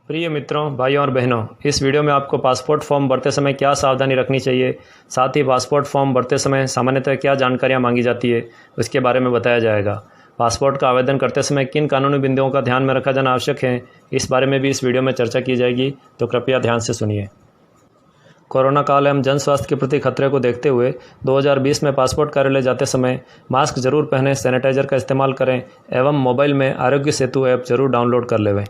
प्रिय मित्रों, भाइयों और बहनों, इस वीडियो में आपको पासपोर्ट फॉर्म भरते समय क्या सावधानी रखनी चाहिए, साथ ही पासपोर्ट फॉर्म भरते समय सामान्यतः क्या जानकारियां मांगी जाती है, उसके बारे में बताया जाएगा। पासपोर्ट का आवेदन करते समय किन कानूनी बिंदुओं का ध्यान में रखा जाना आवश्यक है, इस बारे में भी इस वीडियो में चर्चा की जाएगी, तो कृपया ध्यान से सुनिए। कोरोना काल एवं जन स्वास्थ्य के प्रति खतरे को देखते हुए 2020 में पासपोर्ट कार्यालय जाते समय मास्क जरूर पहनें, सैनिटाइजर का इस्तेमाल करें एवं मोबाइल में आरोग्य सेतु ऐप जरूर डाउनलोड कर लेवें।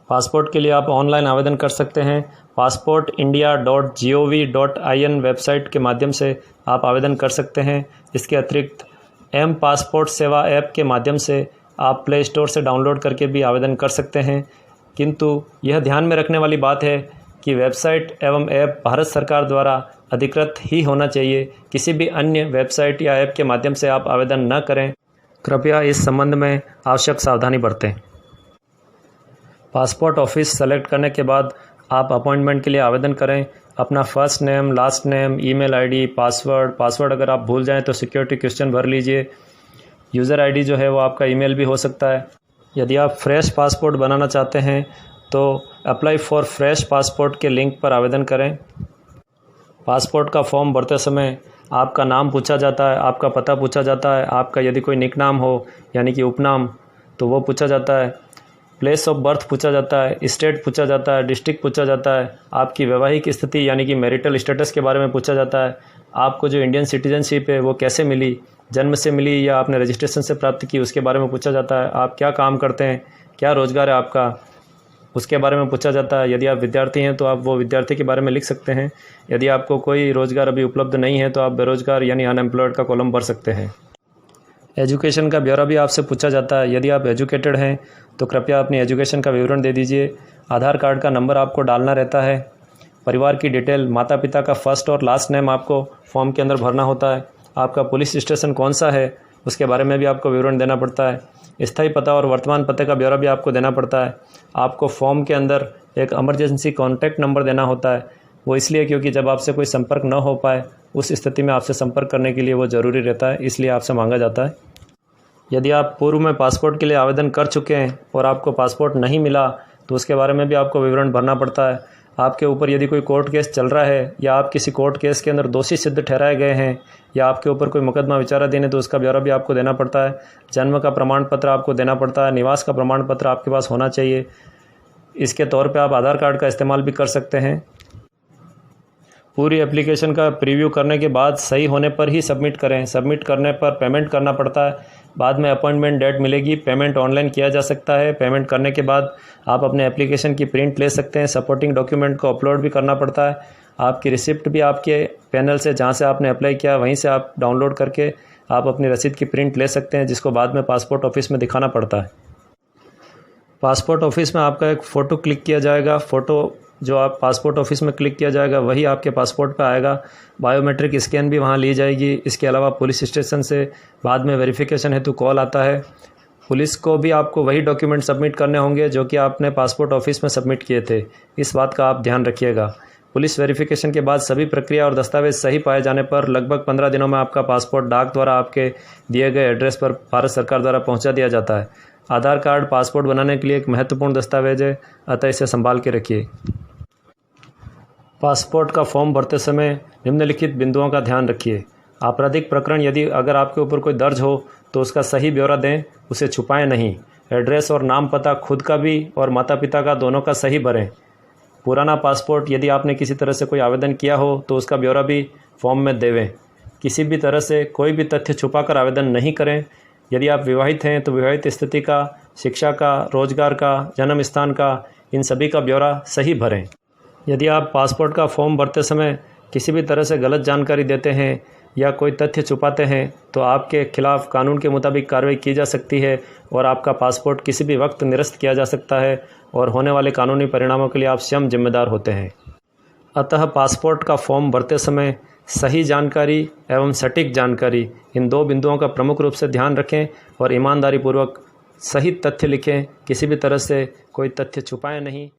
पासपोर्ट के लिए आप ऑनलाइन आवेदन कर सकते हैं। passportindia.gov.in वेबसाइट के माध्यम से आप आवेदन कर सकते हैं। इसके अतिरिक्त एम पासपोर्ट सेवा ऐप के माध्यम से आप प्ले स्टोर से डाउनलोड करके भी आवेदन कर सकते हैं। किंतु यह ध्यान में रखने वाली बात है कि वेबसाइट एवं ऐप भारत सरकार द्वारा अधिकृत ही होना चाहिए। किसी भी अन्य वेबसाइट या ऐप के माध्यम से आप आवेदन न करें। कृपया इस संबंध में आवश्यक सावधानी बरतें। पासपोर्ट ऑफिस सेलेक्ट करने के बाद आप अपॉइंटमेंट के लिए आवेदन करें। अपना first name, last name, email ID, password अगर आप भूल जाएं तो सिक्योरिटी क्वेश्चन भर लीजिए। यूज़र आईडी जो है वो आपका ईमेल भी हो सकता है। यदि आप फ्रेश पासपोर्ट बनाना चाहते हैं तो अप्लाई फॉर फ्रेश पासपोर्ट के लिंक पर आवेदन करें। पासपोर्ट का फॉर्म भरते समय आपका नाम पूछा जाता है, आपका पता पूछा जाता है, आपका यदि कोई निक नाम हो यानी कि उपनाम तो वो पूछा जाता है, प्लेस ऑफ बर्थ पूछा जाता है, स्टेट पूछा जाता है, डिस्ट्रिक्ट पूछा जाता है, आपकी वैवाहिक स्थिति यानी कि मैरिटल स्टेटस के बारे में पूछा जाता है, आपको जो इंडियन सिटीजनशिप है वो कैसे मिली, जन्म से मिली या आपने रजिस्ट्रेशन से प्राप्त की, उसके बारे में पूछा जाता है। आप क्या काम करते हैं, क्या रोज़गार है आपका, उसके बारे में पूछा जाता है। यदि आप विद्यार्थी हैं तो आप वो विद्यार्थी के बारे में लिख सकते हैं। यदि आपको कोई रोज़गार अभी उपलब्ध नहीं है तो आप बेरोज़गार यानी अनएम्प्लॉयड का कॉलम भर सकते हैं। एजुकेशन का ब्यौरा भी आपसे पूछा जाता है। यदि आप एजुकेटेड हैं तो कृपया अपनी एजुकेशन का विवरण दे दीजिए। आधार कार्ड का नंबर आपको डालना रहता है। परिवार की डिटेल, माता पिता का फर्स्ट और लास्ट नेम आपको फॉर्म के अंदर भरना होता है। आपका पुलिस स्टेशन कौन सा है उसके बारे में भी आपको विवरण देना पड़ता है। स्थायी पता और वर्तमान पते का ब्यौरा भी आपको देना पड़ता है। आपको फॉर्म के अंदर एक इमरजेंसी कॉन्टैक्ट नंबर देना होता है। वो इसलिए क्योंकि जब आपसे कोई संपर्क न हो पाए उस स्थिति में आपसे संपर्क करने के लिए वो ज़रूरी रहता है, इसलिए आपसे मांगा जाता है। यदि आप पूर्व में पासपोर्ट के लिए आवेदन कर चुके हैं और आपको पासपोर्ट नहीं मिला तो उसके बारे में भी आपको विवरण भरना पड़ता है। आपके ऊपर यदि कोई कोर्ट केस चल रहा है या आप किसी कोर्ट केस के अंदर दोषी सिद्ध ठहराए गए हैं या आपके ऊपर कोई मुकदमा विचाराधीन है तो उसका ब्यौरा भी आपको देना पड़ता है। जन्म का प्रमाण पत्र आपको देना पड़ता है। निवास का प्रमाण पत्र आपके पास होना चाहिए। इसके तौर पे आप आधार कार्ड का इस्तेमाल भी कर सकते हैं। पूरी एप्लीकेशन का प्रीव्यू करने के बाद सही होने पर ही सबमिट करें। सबमिट करने पर पेमेंट करना पड़ता है। बाद में अपॉइंटमेंट डेट मिलेगी। पेमेंट ऑनलाइन किया जा सकता है। पेमेंट करने के बाद आप अपने एप्लीकेशन की प्रिंट ले सकते हैं। सपोर्टिंग डॉक्यूमेंट को अपलोड भी करना पड़ता है। आपकी रिसिप्ट भी आपके पैनल से जहाँ से आपने अप्लाई किया वहीं से आप डाउनलोड करके आप अपनी रसीद की प्रिंट ले सकते हैं, जिसको बाद में पासपोर्ट ऑफिस में दिखाना पड़ता है। पासपोर्ट ऑफिस में आपका एक फ़ोटो क्लिक किया जाएगा। फ़ोटो जो आप पासपोर्ट ऑफिस में क्लिक किया जाएगा वही आपके पासपोर्ट पे आएगा। बायोमेट्रिक स्कैन भी वहाँ ली जाएगी। इसके अलावा पुलिस स्टेशन से बाद में वेरिफिकेशन हेतु कॉल आता है। पुलिस को भी आपको वही डॉक्यूमेंट सबमिट करने होंगे जो कि आपने पासपोर्ट ऑफिस में सबमिट किए थे। इस बात का आप ध्यान रखिएगा। पुलिस वेरिफिकेशन के बाद सभी प्रक्रिया और दस्तावेज सही पाए जाने पर लगभग 15 दिनों में आपका पासपोर्ट डाक द्वारा आपके दिए गए एड्रेस पर भारत सरकार द्वारा पहुँचा दिया जाता है। आधार कार्ड पासपोर्ट बनाने के लिए एक महत्वपूर्ण दस्तावेज है, अतः इसे संभाल के रखिए। पासपोर्ट का फॉर्म भरते समय निम्नलिखित बिंदुओं का ध्यान रखिए। आपराधिक प्रकरण यदि अगर आपके ऊपर कोई दर्ज हो तो उसका सही ब्यौरा दें, उसे छुपाएं नहीं। एड्रेस और नाम पता खुद का भी और माता पिता का दोनों का सही भरें। पुराना पासपोर्ट यदि आपने किसी तरह से कोई आवेदन किया हो तो उसका ब्यौरा भी फॉर्म में देवें। किसी भी तरह से कोई भी तथ्य छुपाकर आवेदन नहीं करें। यदि आप विवाहित हैं तो विवाहित स्थिति का, शिक्षा का, रोजगार का, जन्म स्थान का, इन सभी का ब्यौरा सही भरें। यदि आप पासपोर्ट का फॉर्म भरते समय किसी भी तरह से गलत जानकारी देते हैं या कोई तथ्य छुपाते हैं तो आपके खिलाफ़ कानून के मुताबिक कार्रवाई की जा सकती है और आपका पासपोर्ट किसी भी वक्त निरस्त किया जा सकता है और होने वाले कानूनी परिणामों के लिए आप स्वयं जिम्मेदार होते हैं। अतः पासपोर्ट का फॉर्म भरते समय सही जानकारी एवं सटीक जानकारी, इन दो बिंदुओं का प्रमुख रूप से ध्यान रखें और ईमानदारी पूर्वक सही तथ्य लिखें। किसी भी तरह से कोई तथ्य छुपाएं नहीं।